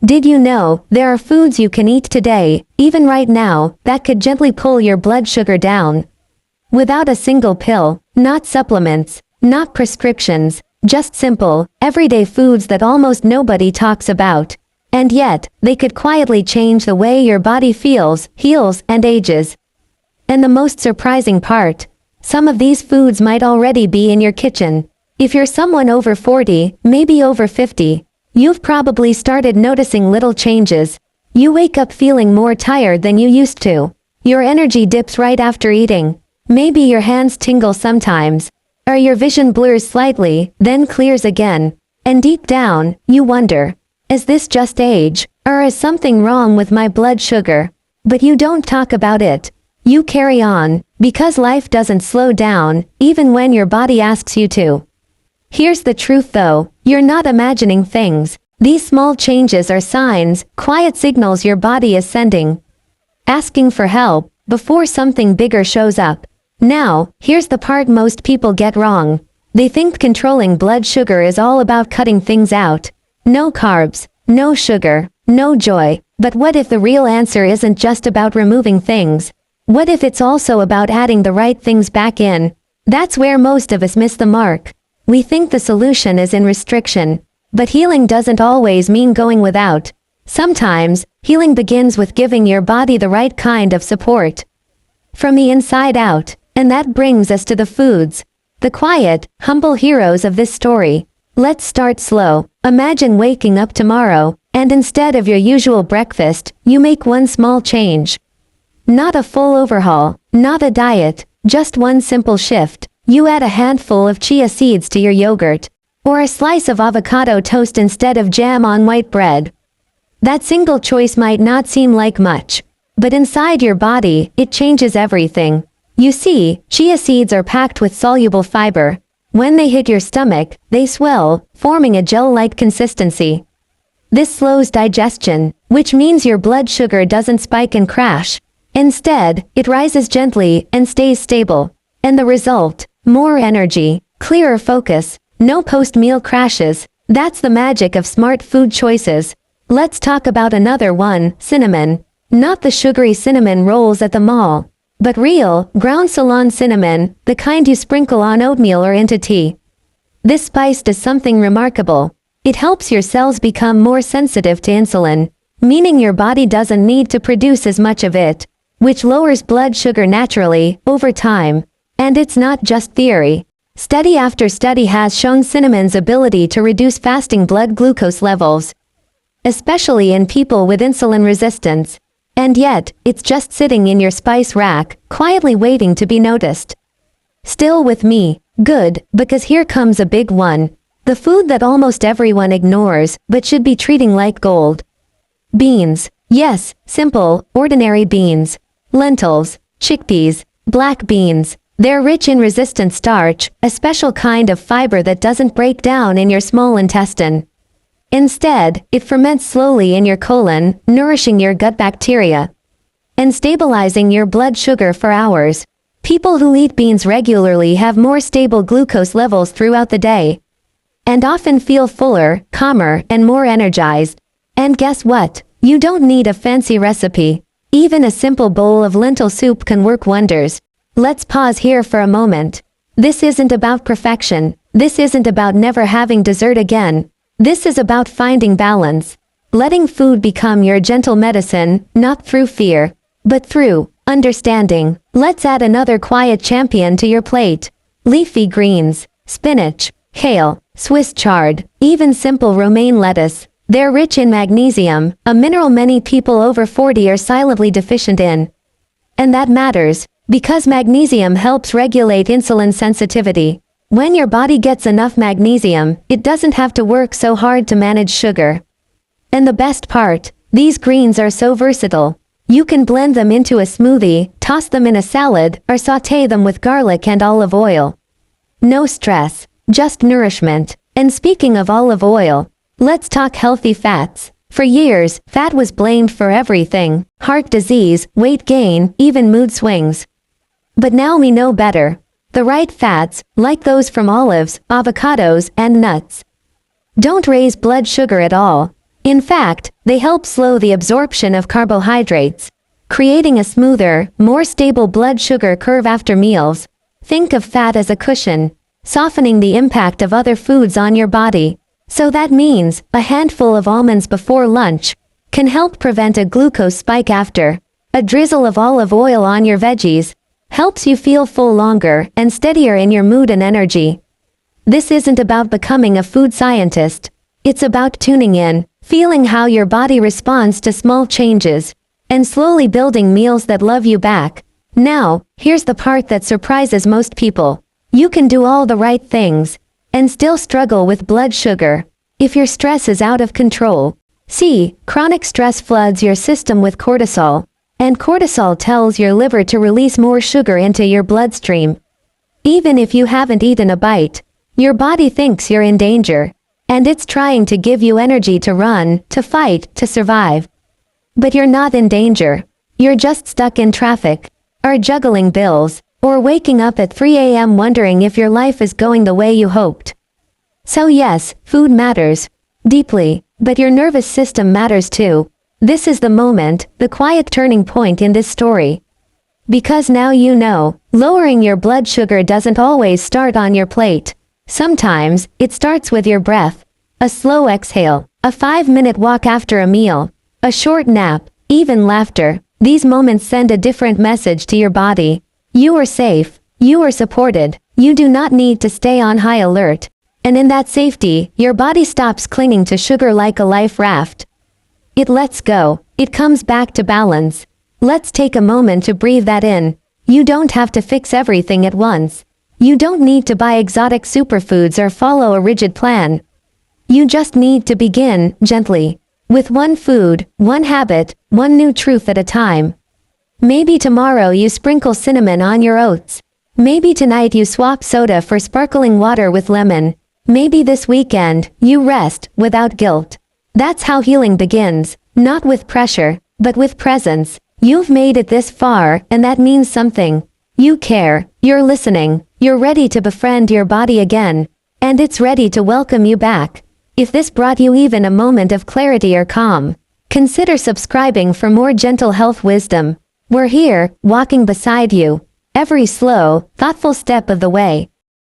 Did you know there are foods you can eat today, even right now, that could gently pull your blood sugar down? Without a single pill, not supplements, not prescriptions, just simple, everyday foods that almost nobody talks about. And yet, they could quietly change the way your body feels, heals, and ages. And the most surprising part, some of these foods might already be in your kitchen. If you're someone over 40, maybe over 50, you've probably started noticing little changes. You wake up feeling more tired than you used to. Your energy dips right after eating. Maybe your hands tingle sometimes. Or your vision blurs slightly, then clears again. And deep down, you wonder, is this just age, or is something wrong with my blood sugar? But you don't talk about it. You carry on, because life doesn't slow down, even when your body asks you to. Here's the truth though, you're not imagining things. These small changes are signs, quiet signals your body is sending. Asking for help, before something bigger shows up. Now, here's the part most people get wrong. They think controlling blood sugar is all about cutting things out. No carbs, no sugar, no joy. But what if the real answer isn't just about removing things? What if it's also about adding the right things back in? That's where most of us miss the mark. We think the solution is in restriction. But healing doesn't always mean going without. Sometimes, healing begins with giving your body the right kind of support. From the inside out. And that brings us to the foods. The quiet, humble heroes of this story. Let's start slow. Imagine waking up tomorrow, and instead of your usual breakfast, you make one small change. Not a full overhaul, not a diet, just one simple shift. You add a handful of chia seeds to your yogurt, or a slice of avocado toast instead of jam on white bread. That single choice might not seem like much, but inside your body, it changes everything. You see, chia seeds are packed with soluble fiber. When they hit your stomach, they swell, forming a gel-like consistency. This slows digestion, which means your blood sugar doesn't spike and crash. Instead, it rises gently and stays stable. And the result? More energy, clearer focus, no post-meal crashes. That's the magic of smart food choices. Let's talk about another one, cinnamon. Not the sugary cinnamon rolls at the mall, but real, ground Ceylon cinnamon, the kind you sprinkle on oatmeal or into tea. This spice does something remarkable. It helps your cells become more sensitive to insulin, meaning your body doesn't need to produce as much of it, which lowers blood sugar naturally, over time. And it's not just theory. Study after study has shown cinnamon's ability to reduce fasting blood glucose levels, especially in people with insulin resistance. And yet, it's just sitting in your spice rack, quietly waiting to be noticed. Still with me? Good, because here comes a big one. The food that almost everyone ignores, but should be treating like gold. Beans. Yes, simple, ordinary beans. Lentils, chickpeas, black beans. They're rich in resistant starch, a special kind of fiber that doesn't break down in your small intestine. Instead, it ferments slowly in your colon, nourishing your gut bacteria and stabilizing your blood sugar for hours. People who eat beans regularly have more stable glucose levels throughout the day and often feel fuller, calmer, and more energized. And guess what? You don't need a fancy recipe. Even a simple bowl of lentil soup can work wonders. Let's pause here for a moment. This isn't about perfection. This isn't about never having dessert again. This is about finding balance. Letting food become your gentle medicine, not through fear, but through understanding. Let's add another quiet champion to your plate. Leafy greens, spinach, kale, Swiss chard, even simple romaine lettuce. They're rich in magnesium, a mineral many people over 40 are silently deficient in. And that matters, because magnesium helps regulate insulin sensitivity. When your body gets enough magnesium, it doesn't have to work so hard to manage sugar. And the best part, these greens are so versatile. You can blend them into a smoothie, toss them in a salad, or sauté them with garlic and olive oil. No stress, just nourishment. And speaking of olive oil, let's talk healthy fats. For years, fat was blamed for everything: heart disease, weight gain, even mood swings. But now we know better. The right fats, like those from olives, avocados, and nuts, don't raise blood sugar at all. In fact, they help slow the absorption of carbohydrates, creating a smoother, more stable blood sugar curve after meals. Think of fat as a cushion, softening the impact of other foods on your body. So that means a handful of almonds before lunch can help prevent a glucose spike after. A drizzle of olive oil on your veggies helps you feel full longer and steadier in your mood and energy. This isn't about becoming a food scientist. It's about tuning in, feeling how your body responds to small changes, and slowly building meals that love you back. Now, here's the part that surprises most people. You can do all the right things and still struggle with blood sugar if your stress is out of control. See, chronic stress floods your system with cortisol, and cortisol tells your liver to release more sugar into your bloodstream. Even if you haven't eaten a bite, your body thinks you're in danger, and it's trying to give you energy to run, to fight, to survive. But you're not in danger. You're just stuck in traffic, or juggling bills, or waking up at 3 a.m. wondering if your life is going the way you hoped. So yes, food matters deeply, but your nervous system matters too. This is the moment, the quiet turning point in this story. Because now you know, lowering your blood sugar doesn't always start on your plate. Sometimes, it starts with your breath. A slow exhale, a 5-minute walk after a meal, a short nap, even laughter. These moments send a different message to your body. You are safe. You are supported. You do not need to stay on high alert. And in that safety, your body stops clinging to sugar like a life raft. It lets go. It comes back to balance. Let's take a moment to breathe that in. You don't have to fix everything at once. You don't need to buy exotic superfoods or follow a rigid plan. You just need to begin, gently, with one food, one habit, one new truth at a time. Maybe tomorrow you sprinkle cinnamon on your oats. Maybe tonight you swap soda for sparkling water with lemon. Maybe this weekend, you rest, without guilt. That's how healing begins, not with pressure, but with presence. You've made it this far, and that means something. You care, you're listening, you're ready to befriend your body again, and it's ready to welcome you back. If this brought you even a moment of clarity or calm, consider subscribing for more gentle health wisdom. We're here, walking beside you, every slow, thoughtful step of the way.